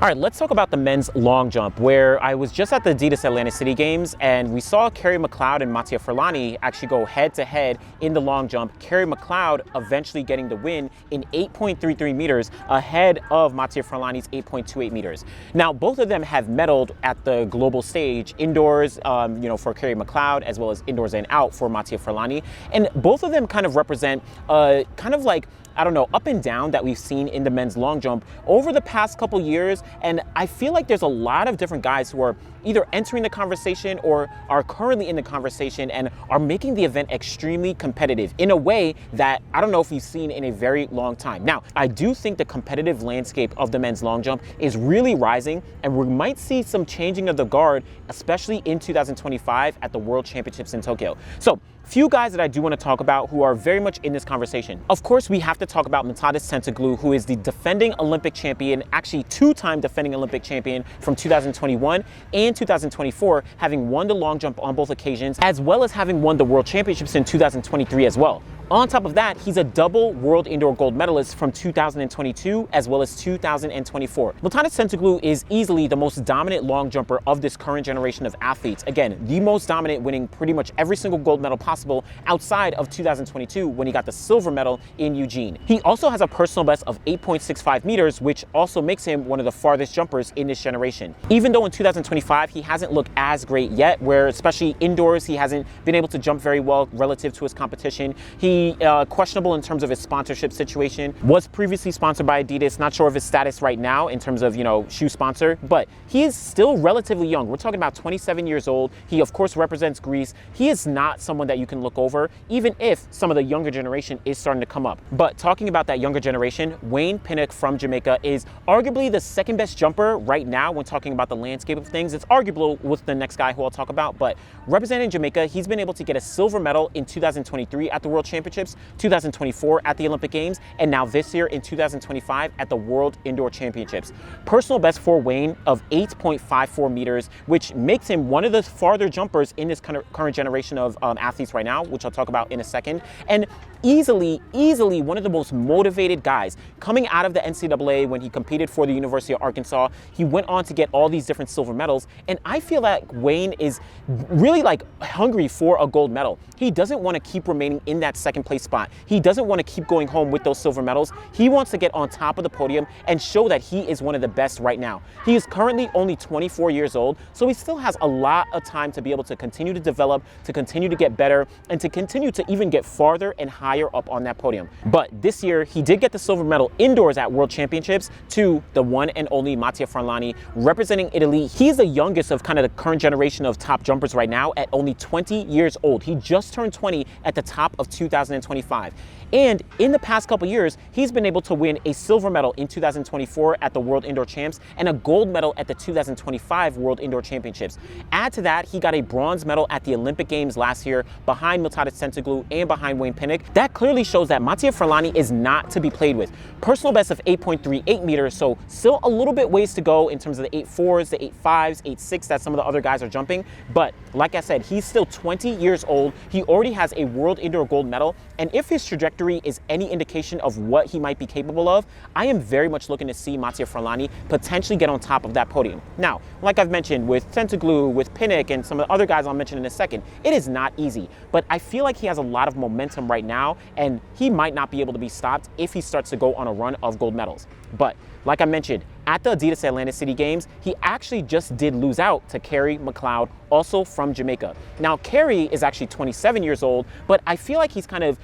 All right, let's talk about the men's long jump, where I was just at the Adidas Atlantic City Games and we saw Carey McLeod and Mattia Furlani actually go head-to-head in the long jump. Carey McLeod eventually getting the win in 8.33 meters ahead of Mattia Furlani's 8.28 meters. Now, both of them have medaled at the global stage, indoors, for Carey McLeod, as well as indoors and out for Mattia Furlani. And both of them kind of represent up and down that we've seen in the men's long jump over the past couple years. And I feel like there's a lot of different guys who are either entering the conversation or are currently in the conversation and are making the event extremely competitive in a way that I don't know if we've seen in a very long time. Now, I do think the competitive landscape of the men's long jump is really rising, and we might see some changing of the guard, especially in 2025 at the World Championships in Tokyo. So, few guys that I do want to talk about who are very much in this conversation. Of course, we have to talk about Miltiadis Tentoglou, who is the defending Olympic champion, actually two-time defending Olympic champion from 2021 and 2024, having won the long jump on both occasions, as well as having won the World Championships in 2023 as well. On top of that, he's a double world indoor gold medalist from 2022 as well as 2024. Miltiadis Tentoglou is easily the most dominant long jumper of this current generation of athletes. Again, the most dominant, winning pretty much every single gold medal possible outside of 2022 when he got the silver medal in Eugene. He also has a personal best of 8.65 meters, which also makes him one of the farthest jumpers in this generation. Even though in 2025 he hasn't looked as great yet, where especially indoors he hasn't been able to jump very well relative to his competition. He questionable in terms of his sponsorship situation. Was previously sponsored by Adidas. Not sure of his status right now in terms of, shoe sponsor, but he is still relatively young. We're talking about 27 years old. He, of course, represents Greece. He is not someone that you can look over, even if some of the younger generation is starting to come up. But talking about that younger generation, Wayne Pinnock from Jamaica is arguably the second best jumper right now when talking about the landscape of things. It's arguable with the next guy who I'll talk about, but representing Jamaica, he's been able to get a silver medal in 2023 at the World Championships, 2024 at the Olympic Games, and now this year in 2025 at the World Indoor Championships. Personal best for Wayne of 8.54 meters, which makes him one of the farther jumpers in this current generation of athletes right now, which I'll talk about in a second. And easily one of the most motivated guys coming out of the NCAA when he competed for the University of Arkansas. He went on to get all these different silver medals, and I feel like Wayne is really hungry for a gold medal. He doesn't want to keep remaining in that second place spot. He doesn't want to keep going home with those silver medals. He wants to get on top of the podium and show that he is one of the best right now. He is currently only 24 years old, so he still has a lot of time to be able to continue to develop, to continue to get better, and to continue to even get farther and higher up on that podium. But this year, he did get the silver medal indoors at World Championships to the one and only Mattia Furlani, representing Italy. He's the youngest of kind of the current generation of top jumpers right now at only 20 years old. He just turned 20 at the top of 2025. And in the past couple years, he's been able to win a silver medal in 2024 at the World Indoor Champs and a gold medal at the 2025 World Indoor Championships. Add to that, he got a bronze medal at the Olympic Games last year behind Miltiadis Tentoglou and behind Wayne Pinnock. That clearly shows that Mattia Furlani is not to be played with. Personal best of 8.38 meters, so still a little bit ways to go in terms of the 8.4s, the 8.5s, 8.6 that some of the other guys are jumping. But like I said, he's still 20 years old. He already has a World Indoor Gold medal, and if his trajectory is any indication of what he might be capable of, I am very much looking to see Mattia Furlani potentially get on top of that podium. Now, like I've mentioned with Tentoglou, with Pinnock, and some of the other guys I'll mention in a second, it is not easy, but I feel like he has a lot of momentum right now, and he might not be able to be stopped if he starts to go on a run of gold medals. But like I mentioned, at the Adidas Atlantic City Games, he actually just did lose out to Carey McLeod, also from Jamaica. Now, Carey is actually 27 years old, but I feel like he's kind of,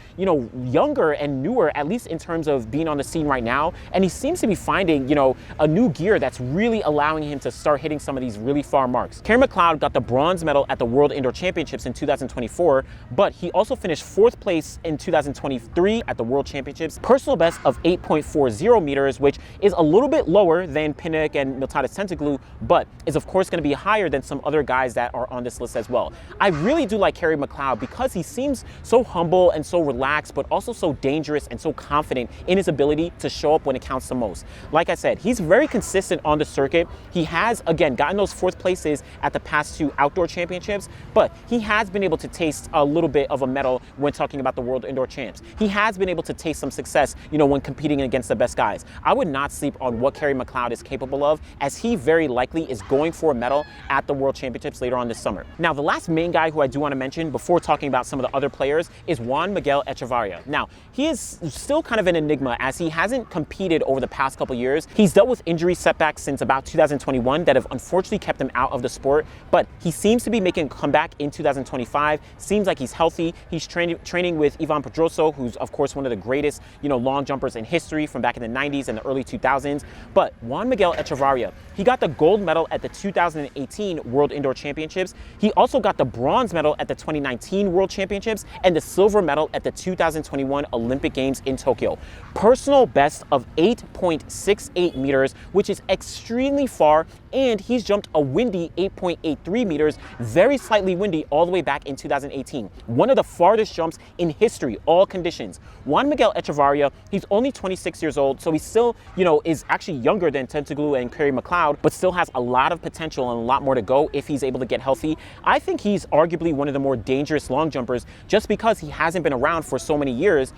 younger and newer, at least in terms of being on the scene right now. And he seems to be finding, a new gear that's really allowing him to start hitting some of these really far marks. Carey McLeod got the bronze medal at the World Indoor Championships in 2024, but he also finished 4th place in 2023 at the World Championships. Personal best of 8.40 meters, which is a little bit lower than Pinnock and Miltiadis Tentoglou, but is of course going to be higher than some other guys that are on this list as well. I really do like Carey McLeod because he seems so humble and so relaxed, but also so dangerous and so confident in his ability to show up when it counts the most. Like I said, he's very consistent on the circuit. He has, again, gotten those 4th places at the past 2 outdoor championships, but he has been able to taste a little bit of a medal when talking about the World Indoor Champs. He has been able to taste some success, when competing against the best guys. I would not sleep on what Carey McLeod McLeod is capable of, as he very likely is going for a medal at the World Championships later on this summer. Now, the last main guy who I do want to mention before talking about some of the other players is Juan Miguel Echevarria. Now, he is still kind of an enigma as he hasn't competed over the past couple years. He's dealt with injury setbacks since about 2021 that have unfortunately kept him out of the sport, but he seems to be making a comeback in 2025. Seems like he's healthy. He's training with Ivan Pedroso, who's of course one of the greatest, long jumpers in history from back in the 90s and the early 2000s. But Juan Miguel Echevarria, he got the gold medal at the 2018 World Indoor Championships. He also got the bronze medal at the 2019 World Championships and the silver medal at the 2021 Olympic Games in Tokyo. Personal best of 8.68 meters, which is extremely far, and he's jumped a windy 8.83 meters, very slightly windy all the way back in 2018. One of the farthest jumps in history, all conditions. Juan Miguel Echevarria, he's only 26 years old, so he's still, is actually younger than Tentoglou and Carey McLeod, but still has a lot of potential and a lot more to go if he's able to get healthy. I think he's arguably one of the more dangerous long jumpers just because he hasn't been around for so many years,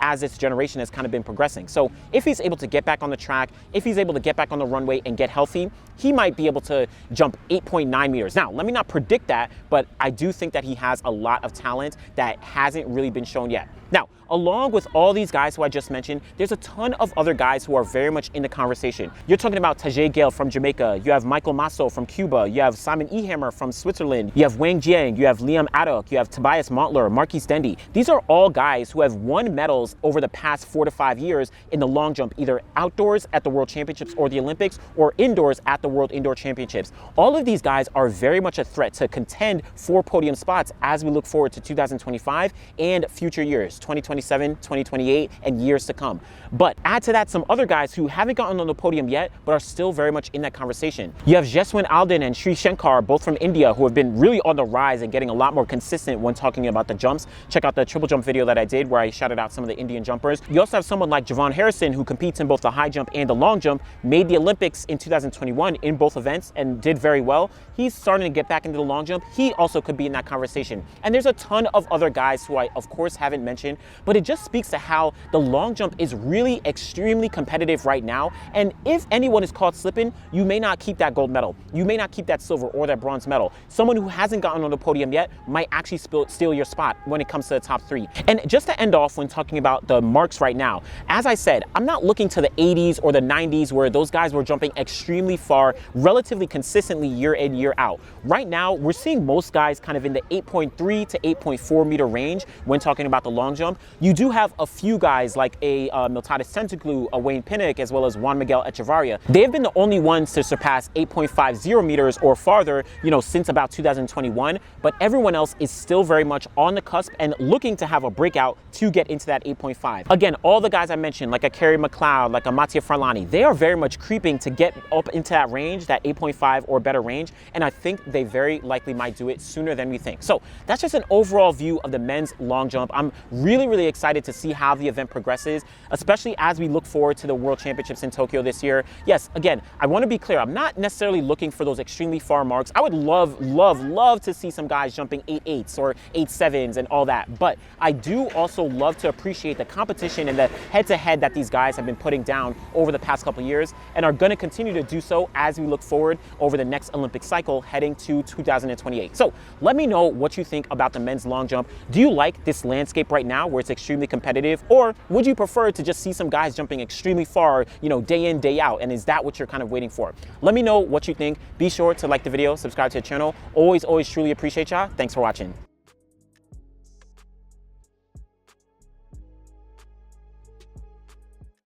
as this generation has kind of been progressing. So if he's able to get back on the track, if he's able to get back on the runway and get healthy, he might be able to jump 8.9 meters. Now, let me not predict that, but I do think that he has a lot of talent that hasn't really been shown yet. Now, along with all these guys who I just mentioned, there's a ton of other guys who are very much in the conversation. You're talking about Tajay Gale from Jamaica, you have Michael Masso from Cuba, you have Simon Ehammer from Switzerland, you have Wang Jiang, you have Liam Addock, you have Tobias Montler, Marquis Dendy. These are all guys who have won medals over the past 4 to 5 years in the long jump, either outdoors at the World Championships or the Olympics, or indoors at the World Indoor Championships. All of these guys are very much a threat to contend for podium spots as we look forward to 2025 and future years, 2027, 2028, and years to come. But add to that some other guys who haven't gotten on the podium yet, but are still very much in that conversation. You have Jeswin Alden and Sri Shankar, both from India, who have been really on the rise and getting a lot more consistent when talking about the jumps. Check out the triple jump video that I did where I shouted out some of the Indian jumpers. You also have someone like Javon Harrison, who competes in both the high jump and the long jump, made the Olympics in 2021 in both events and did very well. He's starting to get back into the long jump. He also could be in that conversation. And there's a ton of other guys who I, of course, haven't mentioned, but it just speaks to how the long jump is really extremely competitive right now. And if anyone is caught slipping, you may not keep that gold medal. You may not keep that silver or that bronze medal. Someone who hasn't gotten on the podium yet might actually steal your spot when it comes to the top 3. And just to end off when talking about the marks right now, as I said, I'm not looking to the 80s or the 90s where those guys were jumping extremely far, relatively consistently year in, year out. Right now, we're seeing most guys kind of in the 8.3 to 8.4 meter range when talking about the long jump. You do have a few guys like a Miltiadis Tentoglou, a Wayne Pinnock, as well as Juan Miguel Echevarria. They've been the only ones to surpass 8.50 meters or farther, since about 2021, but everyone else is still very much on the cusp and looking to have a breakout to get into that 8.5. Again, all the guys I mentioned, like a Carey McLeod, like a Mattia Furlani, they are very much creeping to get up into that range, that 8.5 or better range, and I think they very likely might do it sooner than we think. So that's just an overall view of the men's long jump. I'm really excited to see how the event progresses, especially as we look forward to the World Championships in Tokyo this year. Yes, again, I want to be clear, I'm not necessarily looking for those extremely far marks. I would love to see some guys jumping 8.8s or 8.7s and all that, but I do also love to appreciate the competition and the head-to-head that these guys have been putting down over the past couple years and are going to continue to do so as we look forward over the next Olympic cycle heading to 2028. So let me know what you think about the men's long jump. Do you like this landscape right now where it's extremely competitive, or would you prefer to just see some guys jumping extremely far, day in, day out? And is that what you're kind of waiting for? Let me know what you think. Be sure to like the video, subscribe to the channel. Always truly appreciate y'all. Thanks for watching.